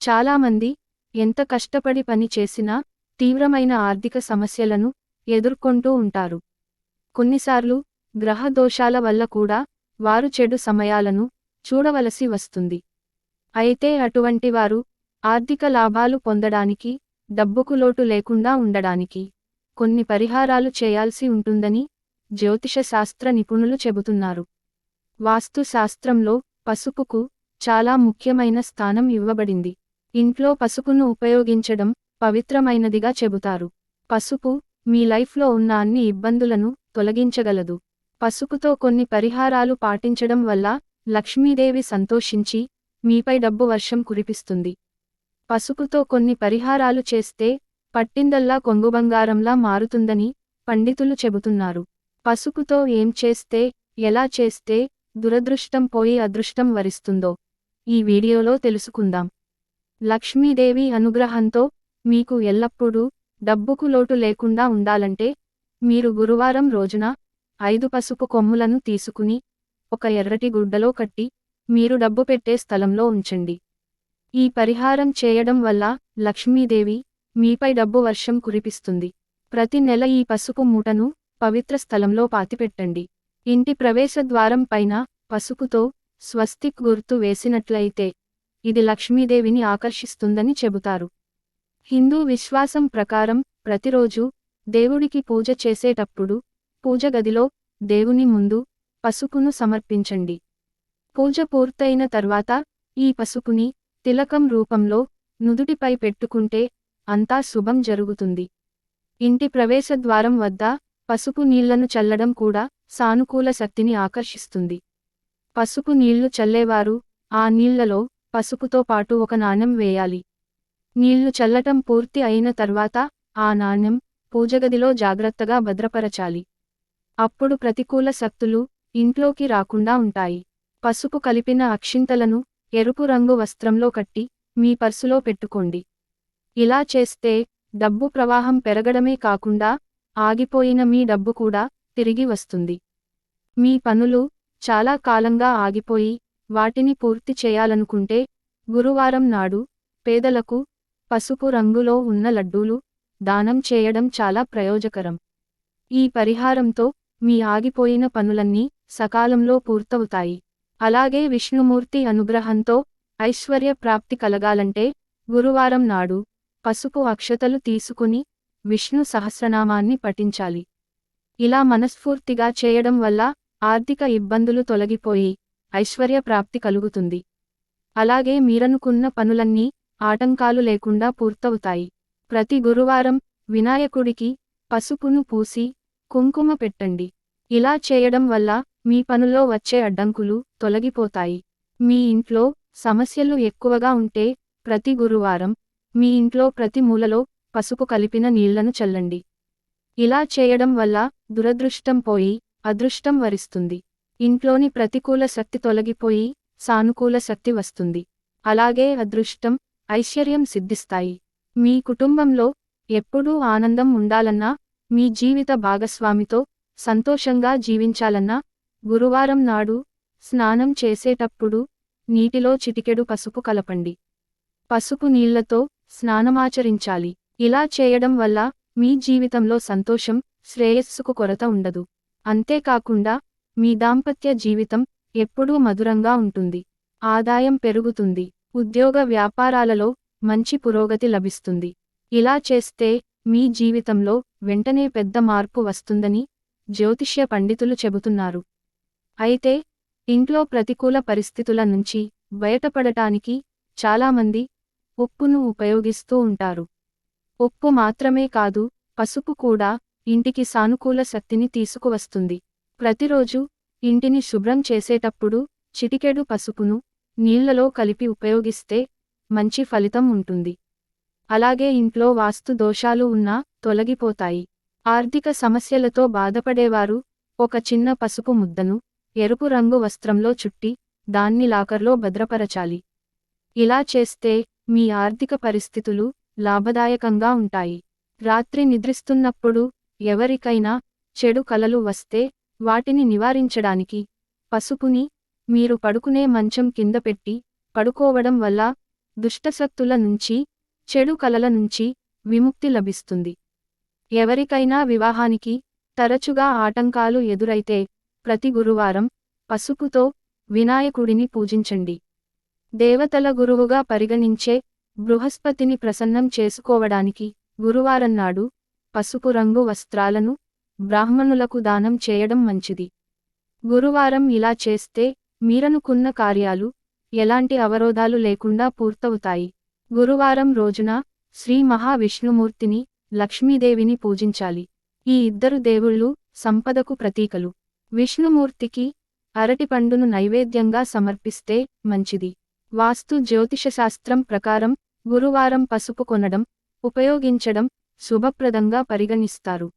చాలామంది ఎంత కష్టపడి పని చేసినా తీవ్రమైన ఆర్థిక సమస్యలను ఎదుర్కొంటూ ఉంటారు. కొన్నిసార్లు గ్రహ దోషాల వల్ల కూడా వారు చెడు సమయాలను చూడవలసి వస్తుంది. అయితే అటువంటి వారు ఆర్థిక లాభాలు పొందడానికి, డబ్బుకు లోటు లేకుండా ఉండడానికి కొన్ని పరిహారాలు చేయాల్సి ఉంటుందని జ్యోతిష శాస్త్ర నిపుణులు చెబుతున్నారు. వాస్తు శాస్త్రంలో పసుపుకు చాలా ముఖ్యమైన స్థానం ఇవ్వబడింది. ఇంట్లో పసుపును ఉపయోగించడం పవిత్రమైనదిగా చెబుతారు. పసుపు మీ లైఫ్లో ఉన్న అన్ని ఇబ్బందులను తొలగించగలదు. పసుపుతో కొన్ని పరిహారాలు పాటించడం వల్ల లక్ష్మీదేవి సంతోషించి మీపై డబ్బు వర్షం కురిపిస్తుంది. పసుపుతో కొన్ని పరిహారాలు చేస్తే పట్టిందల్లా కొంగు బంగారంలా మారుతుందని పండితులు చెబుతున్నారు. పసుపుతో ఏం చేస్తే, ఎలా చేస్తే దురదృష్టం పోయి అదృష్టం వరిస్తుందో ఈ వీడియోలో తెలుసుకుందాం. లక్ష్మీదేవి అనుగ్రహంతో మీకు ఎల్లప్పుడూ డబ్బుకు లోటు లేకుండా ఉండాలంటే మీరు గురువారం రోజున 5 పసుపు కొమ్ములను తీసుకుని ఒక ఎర్రటి గుడ్డలో కట్టి మీరు డబ్బు పెట్టే స్థలంలో ఉంచండి. ఈ పరిహారం చేయడం వల్ల లక్ష్మీదేవి మీపై డబ్బు వర్షం కురిపిస్తుంది. ప్రతి నెల ఈ పసుపు మూటను పవిత్ర స్థలంలో పాతిపెట్టండి. ఇంటి ప్రవేశ ద్వారం పైన పసుపుతో స్వస్తిక్ గుర్తు వేసినట్లయితే ఇది లక్ష్మీదేవిని ఆకర్షిస్తుందని చెబుతారు. హిందూ విశ్వాసం ప్రకారం ప్రతిరోజు దేవుడికి పూజ చేసేటప్పుడు పూజ గదిలో దేవుని ముందు పసుపును సమర్పించండి. పూజ పూర్తయిన తర్వాత ఈ పసుపుని తిలకం రూపంలో నుదుటిపై పెట్టుకుంటే అంతా శుభం జరుగుతుంది. ఇంటి ప్రవేశ ద్వారం వద్ద పసుపు నీళ్లను చల్లడం కూడా సానుకూల శక్తిని ఆకర్షిస్తుంది. పసుపు నీళ్లు చల్లేవారు ఆ నీళ్లలో పసుపుతో పాటు ఒక నాణెం వేయాలి. నీళ్లు చల్లటం పూర్తి అయిన తర్వాత ఆ నాణెం పూజగదిలో జాగ్రత్తగా భద్రపరచాలి. అప్పుడు ప్రతికూల శక్తులు ఇంట్లోకి రాకుండా ఉంటాయి. పసుపు కలిపిన అక్షింతలను ఎరుపు రంగు వస్త్రంలో కట్టి మీ పర్సులో పెట్టుకోండి. ఇలా చేస్తే డబ్బు ప్రవాహం పెరగడమే కాకుండా ఆగిపోయిన మీ డబ్బు కూడా తిరిగి వస్తుంది. మీ పనులు చాలా కాలంగా ఆగిపోయి వాటిని పూర్తి చేయాలనుకుంటే గురువారం నాడు పేదలకు పసుపు రంగులో ఉన్న లడ్డూలు దానం చేయడం చాలా ప్రయోజకరం. ఈ పరిహారంతో మీ ఆగిపోయిన పనులన్నీ సకాలంలో పూర్తవుతాయి. అలాగే విష్ణుమూర్తి అనుగ్రహంతో ఐశ్వర్య ప్రాప్తి కలగాలంటే గురువారం నాడు పసుపు అక్షతలు తీసుకుని విష్ణు సహస్రనామాన్ని పఠించాలి. ఇలా మనస్ఫూర్తిగా చేయడం వల్ల ఆర్థిక ఇబ్బందులు తొలగిపోయి ఐశ్వర్య ప్రాప్తి కలుగుతుంది. అలాగే మీరనుకున్న పనులన్నీ ఆటంకాలు లేకుండా పూర్తవుతాయి. ప్రతి గురువారం వినాయకుడికి పసుపును పూసి కుంకుమ పెట్టండి. ఇలా చేయడం వల్ల మీ పనుల్లో వచ్చే అడ్డంకులు తొలగిపోతాయి. మీ ఇంట్లో సమస్యలు ఎక్కువగా ఉంటే ప్రతి గురువారం మీ ఇంట్లో ప్రతి మూలలో పసుపు కలిపిన నీళ్లను చల్లండి. ఇలా చేయడం వల్ల దురదృష్టం పోయి అదృష్టం వరిస్తుంది. ఇంట్లోని ప్రతికూల శక్తి తొలగిపోయి సానుకూల శక్తి వస్తుంది. అలాగే అదృష్టం, ఐశ్వర్యం సిద్ధిస్తాయి. మీ కుటుంబంలో ఎప్పుడూ ఆనందం ఉండాలన్నా, మీ జీవిత భాగస్వామితో సంతోషంగా జీవించాలన్నా గురువారం నాడు స్నానం చేసేటప్పుడు నీటిలో చిటికెడు పసుపు కలపండి. పసుపు నీళ్లతో స్నానమాచరించాలి. ఇలా చేయడం వల్ల మీ జీవితంలో సంతోషం, శ్రేయస్సుకు కొరత ఉండదు. అంతేకాకుండా మీ దాంపత్య జీవితం ఎప్పుడూ మధురంగా ఉంటుంది. ఆదాయం పెరుగుతుంది. ఉద్యోగ వ్యాపారాలలో మంచి పురోగతి లభిస్తుంది. ఇలా చేస్తే మీ జీవితంలో వెంటనే పెద్ద మార్పు వస్తుందని జ్యోతిష్య పండితులు చెబుతున్నారు. అయితే ఇంట్లో ప్రతికూల పరిస్థితుల నుంచి బయటపడటానికి చాలామంది ఉప్పును ఉపయోగిస్తూ ఉంటారు. ఉప్పు మాత్రమే కాదు, పసుపు కూడా ఇంటికి సానుకూల శక్తిని తీసుకువస్తుంది. ప్రతిరోజు ఇంటిని శుభ్రం చేసేటప్పుడు చిటికెడు పసుపును నీళ్లలో కలిపి ఉపయోగిస్తే మంచి ఫలితం ఉంటుంది. అలాగే ఇంట్లో వాస్తు దోషాలు ఉన్నా తొలగిపోతాయి. ఆర్థిక సమస్యలతో బాధపడేవారు ఒక చిన్న పసుపు ముద్దను ఎరుపు రంగు వస్త్రంలో చుట్టి దాన్ని లాకర్లో భద్రపరచాలి. ఇలా చేస్తే మీ ఆర్థిక పరిస్థితులు లాభదాయకంగా ఉంటాయి. రాత్రి నిద్రిస్తున్నప్పుడు ఎవరికైనా చెడు కలలు వస్తే వాటిని నివారించడానికి పసుపుని మీరు పడుకునే మంచం కింద పెట్టి పడుకోవడం వల్ల దుష్టశక్తుల నుంచి, చెడు కలల నుంచి విముక్తి లభిస్తుంది. ఎవరికైనా వివాహానికి తరచుగా ఆటంకాలు ఎదురైతే ప్రతి గురువారం పసుపుతో వినాయకుడిని పూజించండి. దేవతల గురువుగా పరిగణించే బృహస్పతిని ప్రసన్నం చేసుకోవడానికి గురువారం నాడు పసుపు రంగు వస్త్రాలను బ్రాహ్మణులకు దానం చేయడం మంచిది. గురువారం ఇలా చేస్తే మీరనుకున్న కార్యాలు ఎలాంటి అవరోధాలు లేకుండా పూర్తవుతాయి. గురువారం రోజున శ్రీ మహావిష్ణుమూర్తిని, లక్ష్మీదేవిని పూజించాలి. ఈ ఇద్దరు దేవుళ్ళు సంపదకు ప్రతీకలు. విష్ణుమూర్తికి అరటిపండును నైవేద్యంగా సమర్పిస్తే మంచిది. వాస్తు జ్యోతిషశాస్త్రం ప్రకారం గురువారం పసుపు కొనడం, ఉపయోగించడం శుభప్రదంగా పరిగణిస్తారు.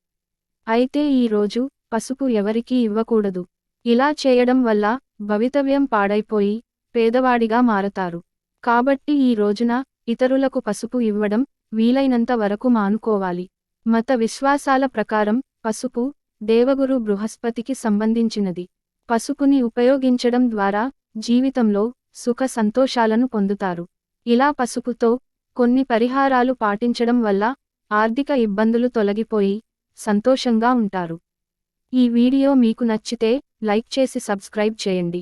అయితే ఈ రోజు పసుపు ఎవరికీ ఇవ్వకూడదు. ఇలా చేయడం వల్ల భవితవ్యం పాడైపోయి పేదవాడిగా మారతారు. కాబట్టి ఈ రోజున ఇతరులకు పసుపు ఇవ్వడం వీలైనంత వరకు మానుకోవాలి. మత విశ్వాసాల ప్రకారం పసుపు దేవగురు బృహస్పతికి సంబంధించినది. పసుపుని ఉపయోగించడం ద్వారా జీవితంలో సుఖ సంతోషాలను పొందుతారు. ఇలా పసుపుతో కొన్ని పరిహారాలు పాటించడం వల్ల ఆర్థిక ఇబ్బందులు తొలగిపోయి సంతోషంగా ఉంటారు. ఈ వీడియో మీకు నచ్చితే లైక్ చేసి సబ్స్క్రైబ్ చేయండి.